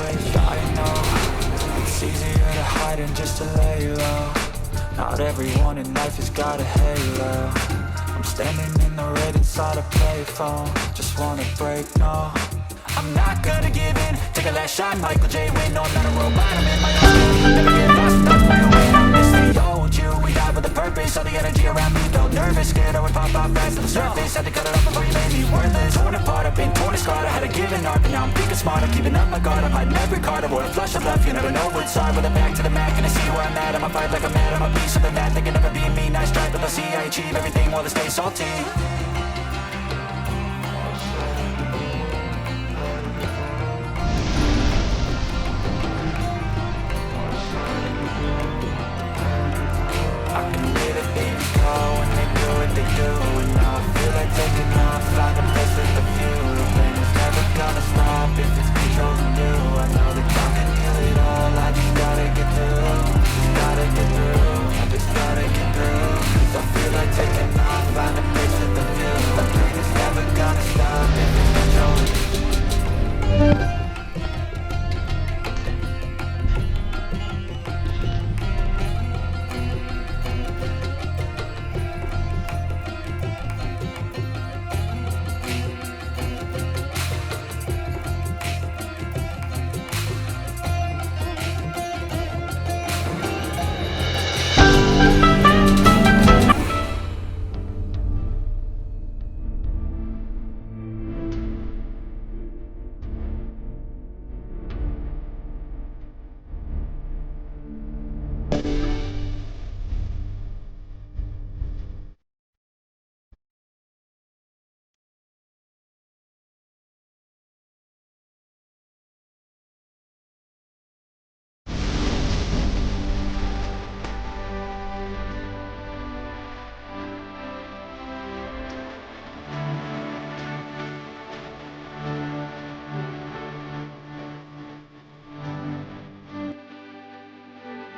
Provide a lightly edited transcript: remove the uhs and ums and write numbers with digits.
wish I know it's easier to hide than just to lay low. Not everyone in life has got a halo. I'm standing in the red inside a payphone. Just wanna break, no, I'm not gonna give in. Take a last shot, Michael J. Win. No, I'm not a robot, I'm in my own. Never get lost, that's where you win. I miss the old you, we died with a purpose. All the energy around me felt nervous, scared I would pop off fast to the surface. Had to cut it off before you made me worthless. Torn apart, I've been torn and scarred. I had a given art, but now I'm thinking smart. I'm keeping up my guard, I'm hiding every card. I wore a flush of love, you never know what's hard. With a back to the mat, can I see where I'm at? I'ma fight like I'm mad, I'ma be something that they can never be me. Nice try, but they'll see I achieve everything while they stay salty.